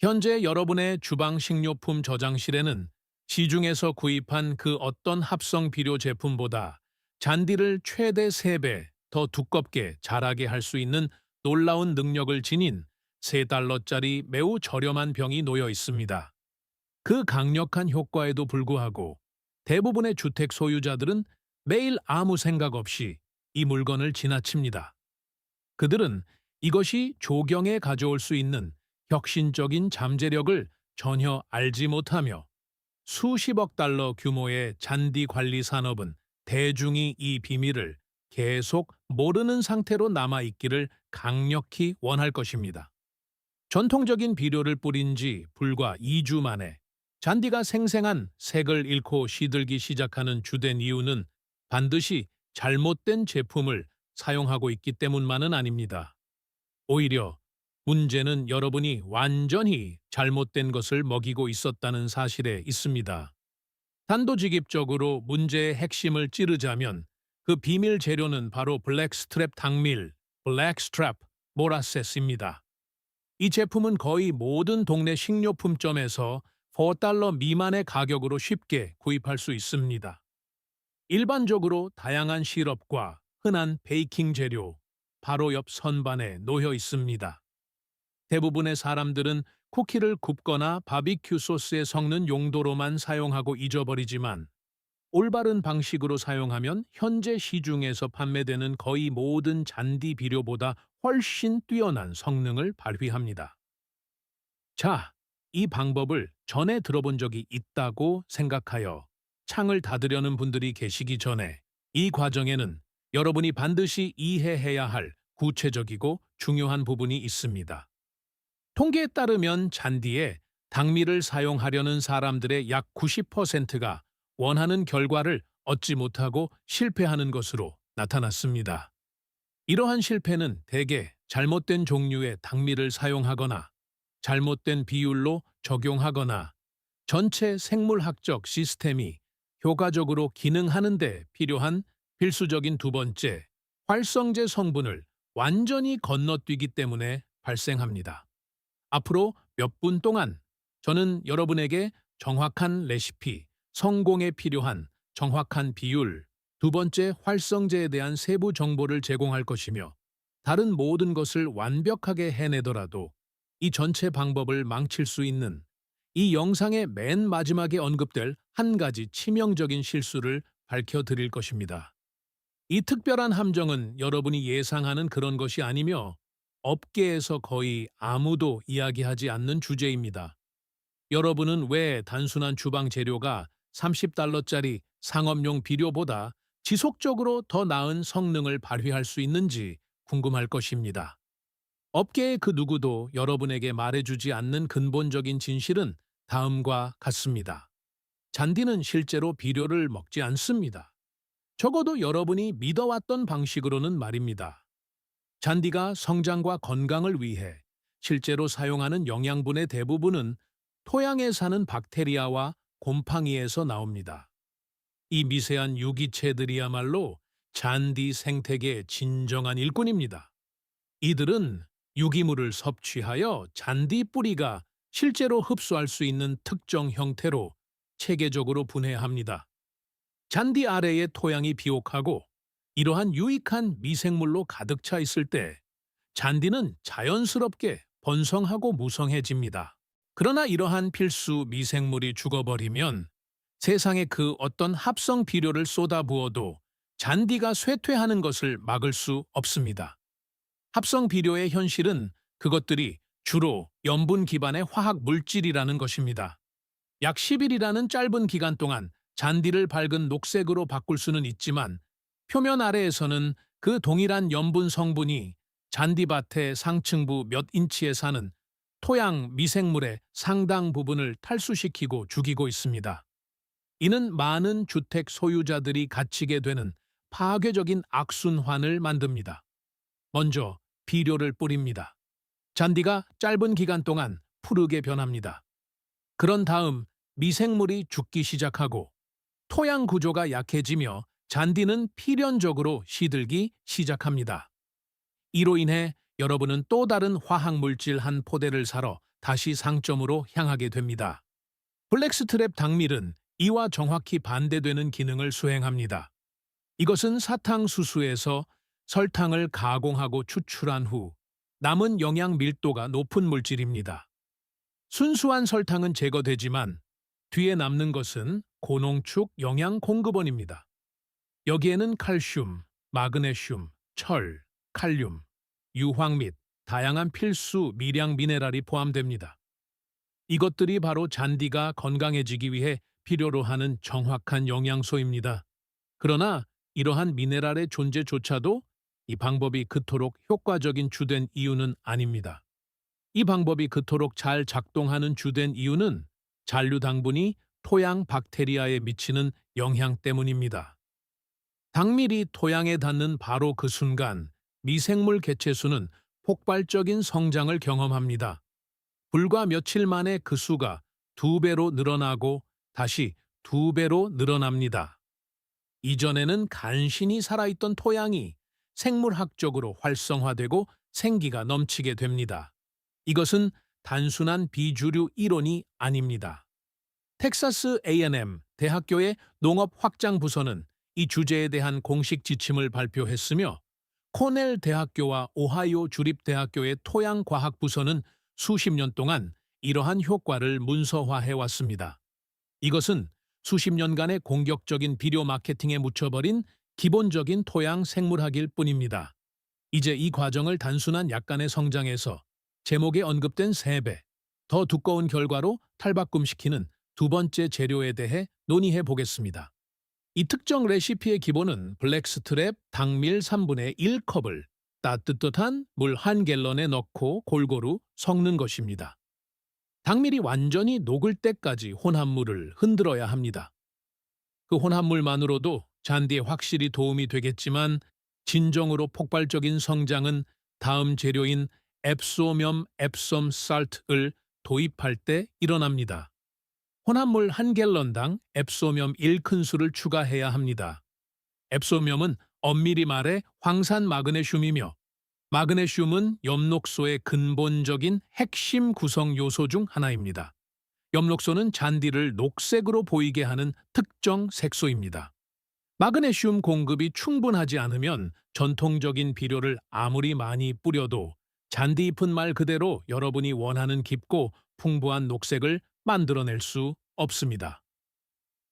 현재 여러분의 주방 식료품 저장실에는 시중에서 구입한 그 어떤 합성 비료 제품보다 잔디를 최대 3배 더 두껍게 자라게 할 수 있는 놀라운 능력을 지닌 3달러짜리 매우 저렴한 병이 놓여 있습니다. 그 강력한 효과에도 불구하고 대부분의 주택 소유자들은 매일 아무 생각 없이 이 물건을 지나칩니다. 그들은 이것이 조경에 가져올 수 있는 혁신적인 잠재력을 전혀 알지 못하며 수십억 달러 규모의 잔디 관리 산업은 대중이 이 비밀을 계속 모르는 상태로 남아있기를 강력히 원할 것입니다. 전통적인 비료를 뿌린 지 불과 2주 만에 잔디가 생생한 색을 잃고 시들기 시작하는 주된 이유는 반드시 잘못된 제품을 사용하고 있기 때문만은 아닙니다. 오히려 문제는 여러분이 완전히 잘못된 것을 먹이고 있었다는 사실에 있습니다. 단도직입적으로 문제의 핵심을 찌르자면 그 비밀 재료는 바로 블랙스트랩 당밀, 블랙스트랩 모라세스입니다. 이 제품은 거의 모든 동네 식료품점에서 4달러 미만의 가격으로 쉽게 구입할 수 있습니다. 일반적으로 다양한 시럽과 흔한 베이킹 재료, 바로 옆 선반에 놓여 있습니다. 대부분의 사람들은 쿠키를 굽거나 바비큐 소스에 섞는 용도로만 사용하고 잊어버리지만 올바른 방식으로 사용하면 현재 시중에서 판매되는 거의 모든 잔디 비료보다 훨씬 뛰어난 성능을 발휘합니다. 자, 이 방법을 전에 들어본 적이 있다고 생각하여 창을 닫으려는 분들이 계시기 전에 이 과정에는 여러분이 반드시 이해해야 할 구체적이고 중요한 부분이 있습니다. 통계에 따르면 잔디에 당밀을 사용하려는 사람들의 약 90%가 원하는 결과를 얻지 못하고 실패하는 것으로 나타났습니다. 이러한 실패는 대개 잘못된 종류의 당밀을 사용하거나 잘못된 비율로 적용하거나 전체 생물학적 시스템이 효과적으로 기능하는 데 필요한 필수적인 두 번째, 활성제 성분을 완전히 건너뛰기 때문에 발생합니다. 앞으로 몇 분 동안 저는 여러분에게 정확한 레시피, 성공에 필요한 정확한 비율, 두 번째 활성제에 대한 세부 정보를 제공할 것이며 다른 모든 것을 완벽하게 해내더라도 이 전체 방법을 망칠 수 있는 이 영상의 맨 마지막에 언급될 한 가지 치명적인 실수를 밝혀드릴 것입니다. 이 특별한 함정은 여러분이 예상하는 그런 것이 아니며 업계에서 거의 아무도 이야기하지 않는 주제입니다. 여러분은 왜 단순한 주방 재료가 30달러짜리 상업용 비료보다 지속적으로 더 나은 성능을 발휘할 수 있는지 궁금할 것입니다. 업계의 그 누구도 여러분에게 말해주지 않는 근본적인 진실은 다음과 같습니다. 잔디는 실제로 비료를 먹지 않습니다. 적어도 여러분이 믿어왔던 방식으로는 말입니다. 잔디가 성장과 건강을 위해 실제로 사용하는 영양분의 대부분은 토양에 사는 박테리아와 곰팡이에서 나옵니다. 이 미세한 유기체들이야말로 잔디 생태계의 진정한 일꾼입니다. 이들은 유기물을 섭취하여 잔디 뿌리가 실제로 흡수할 수 있는 특정 형태로 체계적으로 분해합니다. 잔디 아래의 토양이 비옥하고 이러한 유익한 미생물로 가득 차 있을 때 잔디는 자연스럽게 번성하고 무성해집니다. 그러나 이러한 필수 미생물이 죽어버리면 세상에 그 어떤 합성 비료를 쏟아부어도 잔디가 쇠퇴하는 것을 막을 수 없습니다. 합성 비료의 현실은 그것들이 주로 염분 기반의 화학 물질이라는 것입니다. 약 10일이라는 짧은 기간 동안 잔디를 밝은 녹색으로 바꿀 수는 있지만 표면 아래에서는 그 동일한 염분 성분이 잔디밭의 상층부 몇 인치에 사는 토양 미생물의 상당 부분을 탈수시키고 죽이고 있습니다. 이는 많은 주택 소유자들이 갇히게 되는 파괴적인 악순환을 만듭니다. 먼저 비료를 뿌립니다. 잔디가 짧은 기간 동안 푸르게 변합니다. 그런 다음 미생물이 죽기 시작하고 토양 구조가 약해지며 잔디는 필연적으로 시들기 시작합니다. 이로 인해 여러분은 또 다른 화학물질 한 포대를 사러 다시 상점으로 향하게 됩니다. 블랙스트랩 당밀은 이와 정확히 반대되는 기능을 수행합니다. 이것은 사탕수수에서 설탕을 가공하고 추출한 후 남은 영양 밀도가 높은 물질입니다. 순수한 설탕은 제거되지만 뒤에 남는 것은 고농축 영양 공급원입니다. 여기에는 칼슘, 마그네슘, 철, 칼륨, 유황 및 다양한 필수 미량 미네랄이 포함됩니다. 이것들이 바로 잔디가 건강해지기 위해 필요로 하는 정확한 영양소입니다. 그러나 이러한 미네랄의 존재조차도 이 방법이 그토록 효과적인 주된 이유는 아닙니다. 이 방법이 그토록 잘 작동하는 주된 이유는 잔류 당분이 토양 박테리아에 미치는 영향 때문입니다. 당밀이 토양에 닿는 바로 그 순간 미생물 개체수는 폭발적인 성장을 경험합니다. 불과 며칠 만에 그 수가 2배로 늘어나고 다시 2배로 늘어납니다. 이전에는 간신히 살아있던 토양이 생물학적으로 활성화되고 생기가 넘치게 됩니다. 이것은 단순한 비주류 이론이 아닙니다. 텍사스 A&M 대학교의 농업확장부서는 이 주제에 대한 공식 지침을 발표했으며 코넬 대학교와 오하이오 주립대학교의 토양과학부서는 수십 년 동안 이러한 효과를 문서화해왔습니다. 이것은 수십 년간의 공격적인 비료 마케팅에 묻혀버린 기본적인 토양 생물학일 뿐입니다. 이제 이 과정을 단순한 약간의 성장에서 제목에 언급된 3배, 더 두꺼운 결과로 탈바꿈시키는 두 번째 재료에 대해 논의해 보겠습니다. 이 특정 레시피의 기본은 블랙스트랩 당밀 3분의 1컵을 따뜻한 물 1갤런에 넣고 골고루 섞는 것입니다. 당밀이 완전히 녹을 때까지 혼합물을 흔들어야 합니다. 그 혼합물만으로도 잔디에 확실히 도움이 되겠지만 진정으로 폭발적인 성장은 다음 재료인 앱소녰 앱솜 살트를 도입할 때 일어납니다. 혼합물 1갤런당 앱소녰 1큰술을 추가해야 합니다. 앱소녰은 엄밀히 말해 황산 마그네슘이며 마그네슘은 엽록소의 근본적인 핵심 구성 요소 중 하나입니다. 엽록소는 잔디를 녹색으로 보이게 하는 특정 색소입니다. 마그네슘 공급이 충분하지 않으면 전통적인 비료를 아무리 많이 뿌려도 잔디 잎은 말 그대로 여러분이 원하는 깊고 풍부한 녹색을 만들어낼 수 없습니다.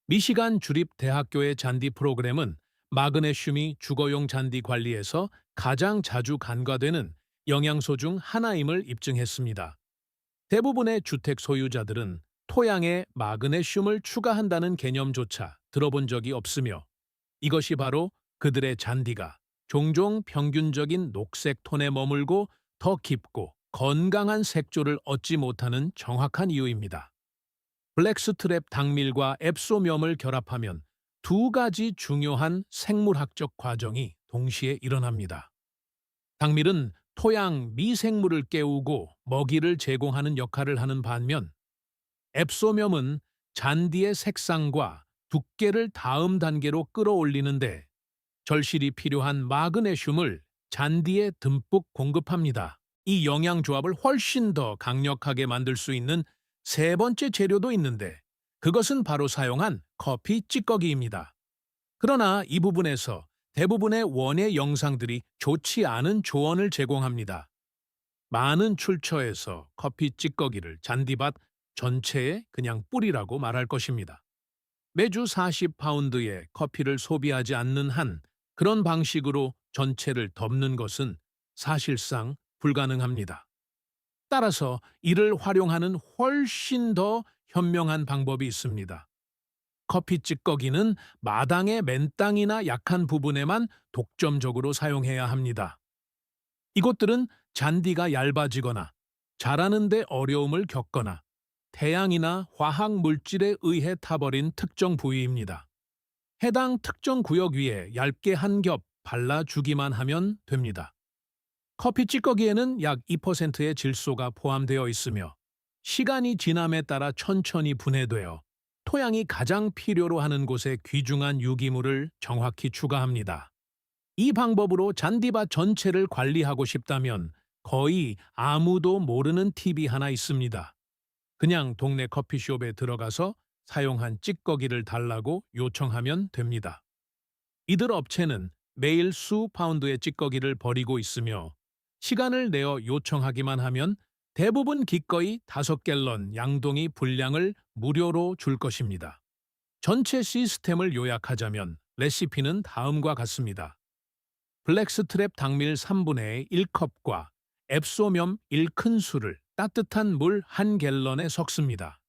미시간 주립대학교의 잔디 프로그램은 마그네슘이 주거용 잔디 관리에서 가장 자주 간과되는 영양소 중 하나임을 입증했습니다. 대부분의 주택 소유자들은 토양에 마그네슘을 추가한다는 개념조차 들어본 적이 없으며 이것이 바로 그들의 잔디가 종종 평균적인 녹색 톤에 머물고 더 깊고 건강한 색조를 얻지 못하는 정확한 이유입니다. 블랙스트랩 당밀과 앱소녰을 결합하면 두 가지 중요한 생물학적 과정이 동시에 일어납니다. 당밀은 토양 미생물을 깨우고 먹이를 제공하는 역할을 하는 반면 앱소녰은 잔디의 색상과 두께를 다음 단계로 끌어올리는데 절실히 필요한 마그네슘을 잔디에 듬뿍 공급합니다. 이 영양조합을 훨씬 더 강력하게 만들 수 있는 세 번째 재료도 있는데 그것은 바로 사용한 커피 찌꺼기입니다. 그러나 이 부분에서 대부분의 원예 영상들이 좋지 않은 조언을 제공합니다. 많은 출처에서 커피 찌꺼기를 잔디밭 전체에 그냥 뿌리라고 말할 것입니다. 매주 40파운드의 커피를 소비하지 않는 한 그런 방식으로 전체를 덮는 것은 사실상 불가능합니다. 따라서 이를 활용하는 훨씬 더 현명한 방법이 있습니다. 커피 찌꺼기는 마당의 맨땅이나 약한 부분에만 독점적으로 사용해야 합니다. 이곳들은 잔디가 얇아지거나 자라는 데 어려움을 겪거나 태양이나 화학 물질에 의해 타버린 특정 부위입니다. 해당 특정 구역 위에 얇게 한 겹 발라주기만 하면 됩니다. 커피 찌꺼기에는 약 2%의 질소가 포함되어 있으며 시간이 지남에 따라 천천히 분해되어 토양이 가장 필요로 하는 곳에 귀중한 유기물을 정확히 추가합니다. 이 방법으로 잔디밭 전체를 관리하고 싶다면 거의 아무도 모르는 팁이 하나 있습니다. 그냥 동네 커피숍에 들어가서 사용한 찌꺼기를 달라고 요청하면 됩니다. 이들 업체는 매일 수 파운드의 찌꺼기를 버리고 있으며 시간을 내어 요청하기만 하면 대부분 기꺼이 5갤런 양동이 분량을 무료로 줄 것입니다. 전체 시스템을 요약하자면 레시피는 다음과 같습니다. 블랙스트랩 당밀 3분의 1컵과 앱소묠 1큰술을 따뜻한 물 1갤런에 섞습니다.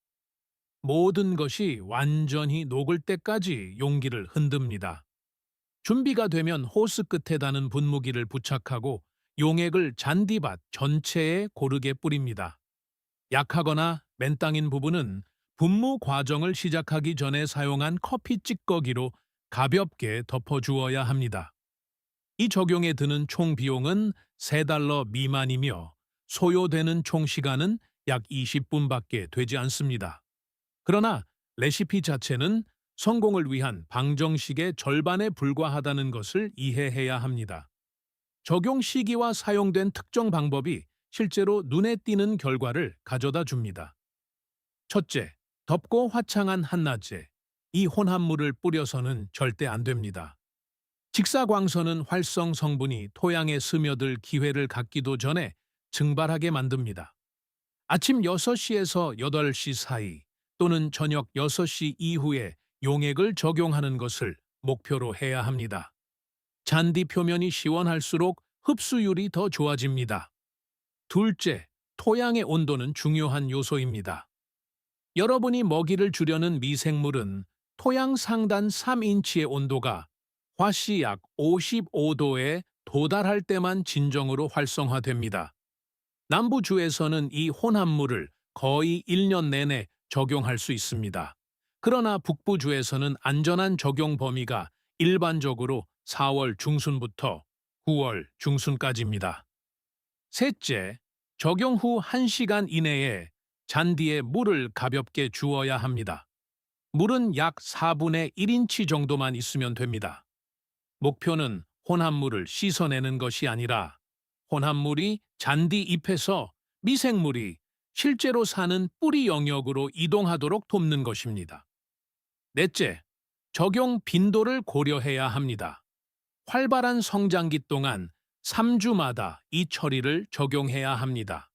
모든 것이 완전히 녹을 때까지 용기를 흔듭니다. 준비가 되면 호스 끝에 다는 분무기를 부착하고 용액을 잔디밭 전체에 고르게 뿌립니다. 약하거나 맨땅인 부분은 분무 과정을 시작하기 전에 사용한 커피 찌꺼기로 가볍게 덮어주어야 합니다. 이 적용에 드는 총 비용은 $3 미만이며 소요되는 총 시간은 약 20분밖에 되지 않습니다. 그러나 레시피 자체는 성공을 위한 방정식의 절반에 불과하다는 것을 이해해야 합니다. 적용 시기와 사용된 특정 방법이 실제로 눈에 띄는 결과를 가져다 줍니다. 첫째, 덥고 화창한 한낮에 이 혼합물을 뿌려서는 절대 안 됩니다. 직사광선은 활성 성분이 토양에 스며들 기회를 갖기도 전에 증발하게 만듭니다. 아침 6시에서 8시 사이 또는 저녁 6시 이후에 용액을 적용하는 것을 목표로 해야 합니다. 잔디 표면이 시원할수록 흡수율이 더 좋아집니다. 둘째, 토양의 온도는 중요한 요소입니다. 여러분이 먹이를 주려는 미생물은 토양 상단 3인치의 온도가 화씨 약 55도에 도달할 때만 진정으로 활성화됩니다. 남부주에서는 이 혼합물을 거의 1년 내내 적용할 수 있습니다. 그러나 북부주에서는 안전한 적용 범위가 일반적으로 4월 중순부터 9월 중순까지입니다. 셋째, 적용 후 1시간 이내에 잔디에 물을 가볍게 주어야 합니다. 물은 약 4분의 1인치 정도만 있으면 됩니다. 목표는 혼합물을 씻어내는 것이 아니라 혼합물이 잔디 잎에서 미생물이 실제로 사는 뿌리 영역으로 이동하도록 돕는 것입니다. 넷째, 적용 빈도를 고려해야 합니다. 활발한 성장기 동안 3주마다 이 처리를 적용해야 합니다.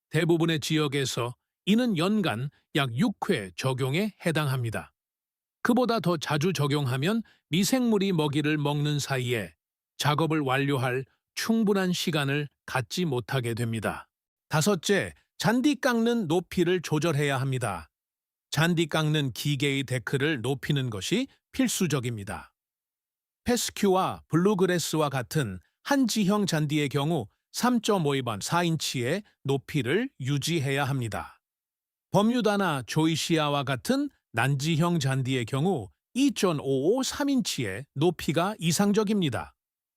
대부분의 지역에서 이는 연간 약 6회 적용에 해당합니다. 그보다 더 자주 적용하면 미생물이 먹이를 먹는 사이에 작업을 완료할 충분한 시간을 갖지 못하게 됩니다. 다섯째, 잔디 깎는 높이를 조절해야 합니다. 잔디 깎는 기계의 데크를 높이는 것이 필수적입니다. 페스큐와 블루그래스와 같은 한 지형 잔디의 경우 3.5번 4인치의 높이를 유지해야 합니다. 버뮤다나 조이시아와 같은 난지형 잔디의 경우 2.55 3인치의 높이가 이상적입니다.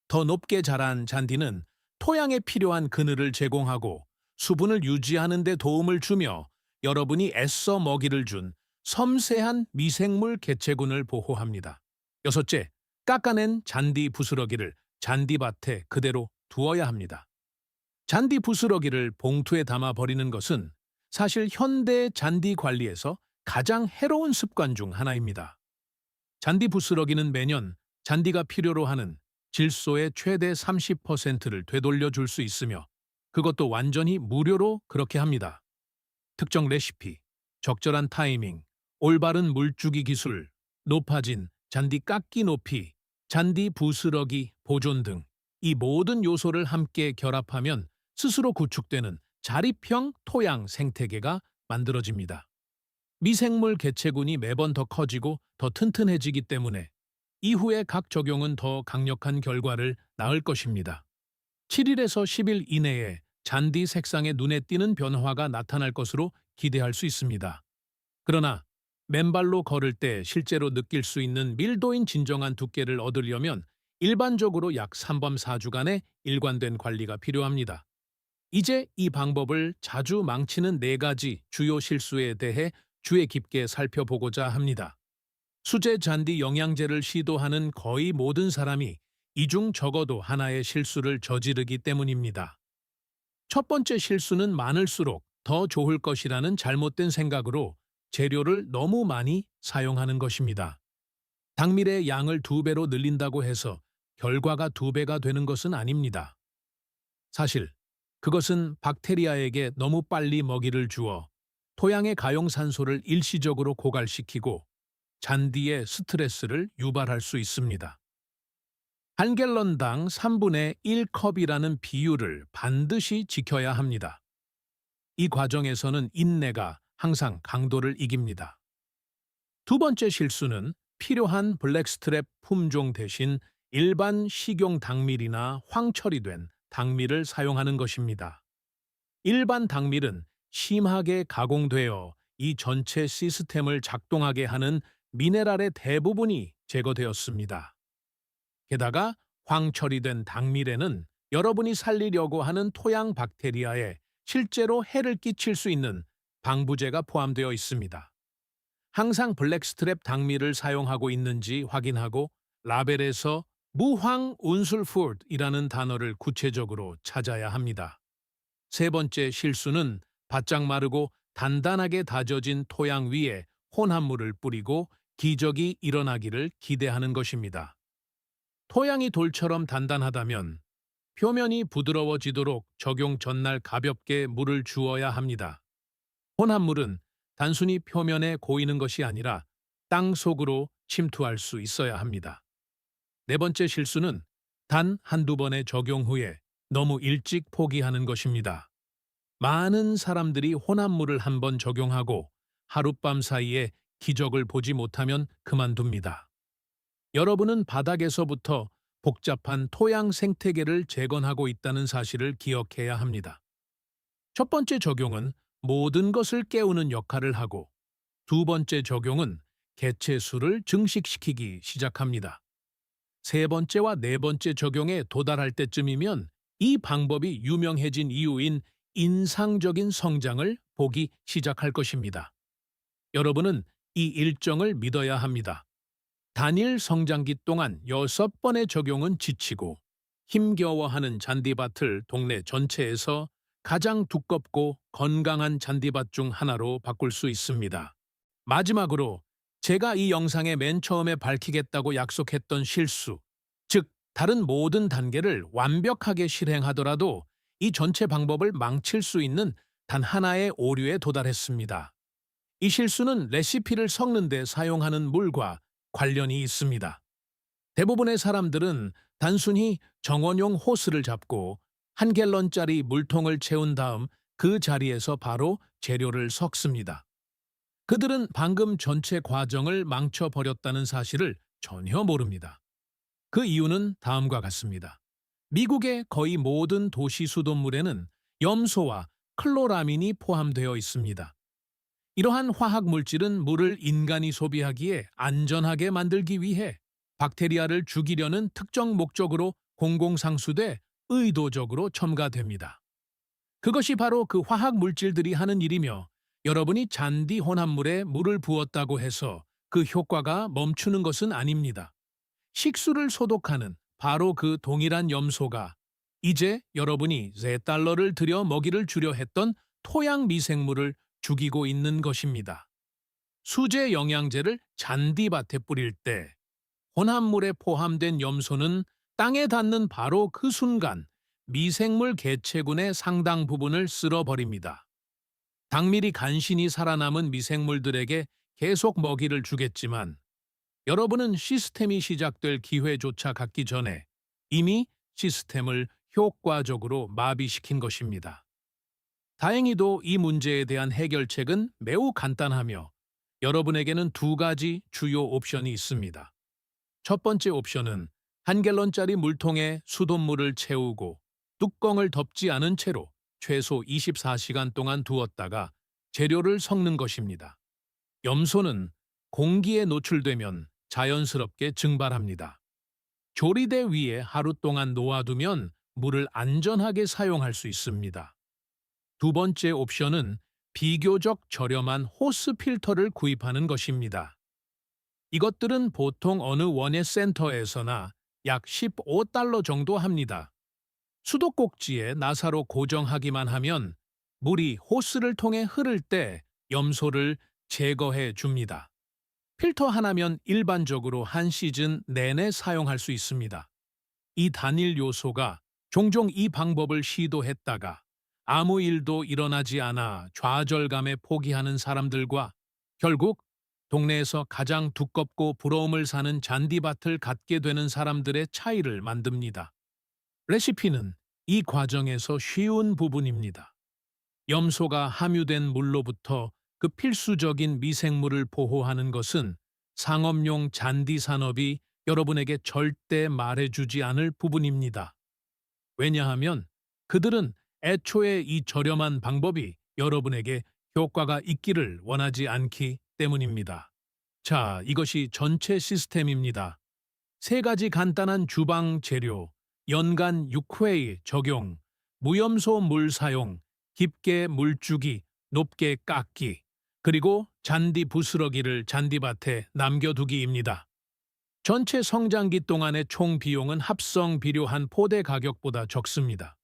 더 높게 자란 잔디는 토양에 필요한 그늘을 제공하고 수분을 유지하는 데 도움을 주며 여러분이 애써 먹이를 준 섬세한 미생물 개체군을 보호합니다. 여섯째, 깎아낸 잔디 부스러기를 잔디밭에 그대로 두어야 합니다. 잔디 부스러기를 봉투에 담아 버리는 것은 사실 현대 잔디 관리에서 가장 해로운 습관 중 하나입니다. 잔디 부스러기는 매년 잔디가 필요로 하는 질소의 최대 30%를 되돌려 줄 수 있으며 그것도 완전히 무료로 그렇게 합니다. 특정 레시피, 적절한 타이밍, 올바른 물주기 기술, 높아진 잔디 깎기 높이, 잔디 부스러기 보존 등 이 모든 요소를 함께 결합하면 스스로 구축되는 자립형 토양 생태계가 만들어집니다. 미생물 개체군이 매번 더 커지고 더 튼튼해지기 때문에 이후의 각 적용은 더 강력한 결과를 낳을 것입니다. 7일에서 10일 이내에 잔디 색상에 눈에 띄는 변화가 나타날 것으로 기대할 수 있습니다. 그러나 맨발로 걸을 때 실제로 느낄 수 있는 밀도인 진정한 두께를 얻으려면 일반적으로 약 3밤 4주간의 일관된 관리가 필요합니다. 이제 이 방법을 자주 망치는 4가지 주요 실수에 대해 주의 깊게 살펴보고자 합니다. 수제 잔디 영양제를 시도하는 거의 모든 사람이 이 중 적어도 하나의 실수를 저지르기 때문입니다. 첫 번째 실수는 많을수록 더 좋을 것이라는 잘못된 생각으로 재료를 너무 많이 사용하는 것입니다. 당밀의 양을 2배로 늘린다고 해서 결과가 2배가 되는 것은 아닙니다. 사실 그것은 박테리아에게 너무 빨리 먹이를 주어 토양의 가용산소를 일시적으로 고갈시키고 잔디에 스트레스를 유발할 수 있습니다. 1갤런당 3분의 1컵이라는 비율을 반드시 지켜야 합니다. 이 과정에서는 인내가 항상 강도를 이깁니다. 두 번째 실수는 필요한 블랙스트랩 품종 대신 일반 식용 당밀이나 황처리된 당밀을 사용하는 것입니다. 일반 당밀은 심하게 가공되어 이 전체 시스템을 작동하게 하는 미네랄의 대부분이 제거되었습니다. 게다가 황처리된 당밀에는 여러분이 살리려고 하는 토양 박테리아에 실제로 해를 끼칠 수 있는 방부제가 포함되어 있습니다. 항상 블랙스트랩 당밀을 사용하고 있는지 확인하고 라벨에서 무황 운술푸드이라는 단어를 구체적으로 찾아야 합니다. 세 번째 실수는 바짝 마르고 단단하게 다져진 토양 위에 혼합물을 뿌리고 기적이 일어나기를 기대하는 것입니다. 토양이 돌처럼 단단하다면 표면이 부드러워지도록 적용 전날 가볍게 물을 주어야 합니다. 혼합물은 단순히 표면에 고이는 것이 아니라 땅 속으로 침투할 수 있어야 합니다. 네 번째 실수는 단 한두 번의 적용 후에 너무 일찍 포기하는 것입니다. 많은 사람들이 혼합물을 한 번 적용하고 하룻밤 사이에 기적을 보지 못하면 그만둡니다. 여러분은 바닥에서부터 복잡한 토양 생태계를 재건하고 있다는 사실을 기억해야 합니다. 첫 번째 적용은 모든 것을 깨우는 역할을 하고 두 번째 적용은 개체수를 증식시키기 시작합니다. 세 번째와 네 번째 적용에 도달할 때쯤이면 이 방법이 유명해진 이유인 인상적인 성장을 보기 시작할 것입니다. 여러분은 이 일정을 믿어야 합니다. 단일 성장기 동안 6번의 적용은 지치고 힘겨워하는 잔디밭을 동네 전체에서 가장 두껍고 건강한 잔디밭 중 하나로 바꿀 수 있습니다. 마지막으로 제가 이 영상에 맨 처음에 밝히겠다고 약속했던 실수, 즉 다른 모든 단계를 완벽하게 실행하더라도 이 전체 방법을 망칠 수 있는 단 하나의 오류에 도달했습니다. 이 실수는 레시피를 섞는 데 사용하는 물과 관련이 있습니다. 대부분의 사람들은 단순히 정원용 호스를 잡고 1갤런짜리 물통을 채운 다음 그 자리에서 바로 재료를 섞습니다. 그들은 방금 전체 과정을 망쳐버렸다는 사실을 전혀 모릅니다. 그 이유는 다음과 같습니다. 미국의 거의 모든 도시 수돗물에는 염소와 클로라민이 포함되어 있습니다. 이러한 화학 물질은 물을 인간이 소비하기에 안전하게 만들기 위해 박테리아를 죽이려는 특정 목적으로 공공상수돼 의도적으로 첨가됩니다. 그것이 바로 그 화학 물질들이 하는 일이며 여러분이 잔디 혼합물에 물을 부었다고 해서 그 효과가 멈추는 것은 아닙니다. 식수를 소독하는 바로 그 동일한 염소가 이제 여러분이 $3를 들여 먹이를 주려 했던 토양 미생물을 죽이고 있는 것입니다. 수제 영양제를 잔디밭에 뿌릴 때 혼합물에 포함된 염소는 땅에 닿는 바로 그 순간 미생물 개체군의 상당 부분을 쓸어버립니다. 당밀이 간신히 살아남은 미생물들에게 계속 먹이를 주겠지만 여러분은 시스템이 시작될 기회조차 갖기 전에 이미 시스템을 효과적으로 마비시킨 것입니다. 다행히도 이 문제에 대한 해결책은 매우 간단하며 여러분에게는 2가지 주요 옵션이 있습니다. 첫 번째 옵션은 1갤런짜리 물통에 수돗물을 채우고 뚜껑을 덮지 않은 채로 최소 24시간 동안 두었다가 재료를 섞는 것입니다. 염소는 공기에 노출되면 자연스럽게 증발합니다. 조리대 위에 하루 동안 놓아두면 물을 안전하게 사용할 수 있습니다. 두 번째 옵션은 비교적 저렴한 호스 필터를 구입하는 것입니다. 이것들은 보통 어느 원예 센터에서나 약 $15 정도 합니다. 수도꼭지에 나사로 고정하기만 하면 물이 호스를 통해 흐를 때 염소를 제거해 줍니다. 필터 하나면 일반적으로 한 시즌 내내 사용할 수 있습니다. 이 단일 요소가 종종 이 방법을 시도했다가 아무 일도 일어나지 않아 좌절감에 포기하는 사람들과 결국 동네에서 가장 두껍고 부러움을 사는 잔디밭을 갖게 되는 사람들의 차이를 만듭니다. 레시피는 이 과정에서 쉬운 부분입니다. 염소가 함유된 물로부터 그 필수적인 미생물을 보호하는 것은 상업용 잔디 산업이 여러분에게 절대 말해주지 않을 부분입니다. 왜냐하면 그들은 애초에 이 저렴한 방법이 여러분에게 효과가 있기를 원하지 않기 때문입니다. 자, 이것이 전체 시스템입니다. 세 가지 간단한 주방 재료, 연간 6회 적용, 무염소 물 사용, 깊게 물주기, 높게 깎기, 그리고 잔디 부스러기를 잔디밭에 남겨두기입니다. 전체 성장기 동안의 총 비용은 합성 비료 한 포대 가격보다 적습니다.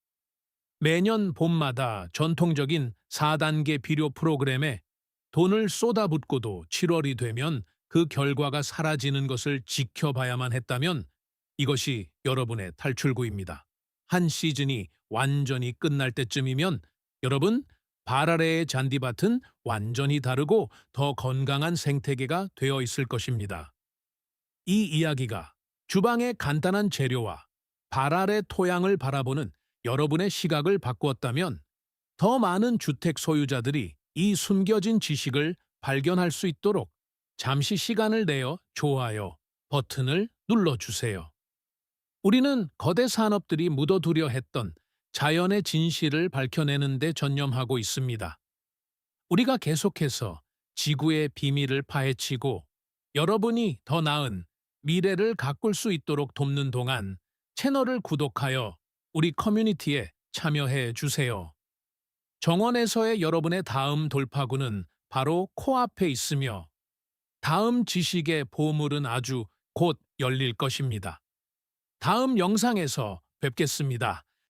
매년 봄마다 전통적인 4단계 비료 프로그램에 돈을 쏟아붓고도 7월이 되면 그 결과가 사라지는 것을 지켜봐야만 했다면 이것이 여러분의 탈출구입니다. 한 시즌이 완전히 끝날 때쯤이면 여러분, 발 아래의 잔디밭은 완전히 다르고 더 건강한 생태계가 되어 있을 것입니다. 이 이야기가 주방의 간단한 재료와 발 아래 토양을 바라보는 여러분의 시각을 바꾸었다면 더 많은 주택 소유자들이 이 숨겨진 지식을 발견할 수 있도록 잠시 시간을 내어 좋아요 버튼을 눌러주세요. 우리는 거대 산업들이 묻어두려 했던 자연의 진실을 밝혀내는 데 전념하고 있습니다. 우리가 계속해서 지구의 비밀을 파헤치고 여러분이 더 나은 미래를 가꿀 수 있도록 돕는 동안 채널을 구독하여 우리 커뮤니티에 참여해 주세요. 정원에서의 여러분의 다음 돌파구는 바로 코앞에 있으며 다음 지식의 보물은 아주 곧 열릴 것입니다. 다음 영상에서 뵙겠습니다.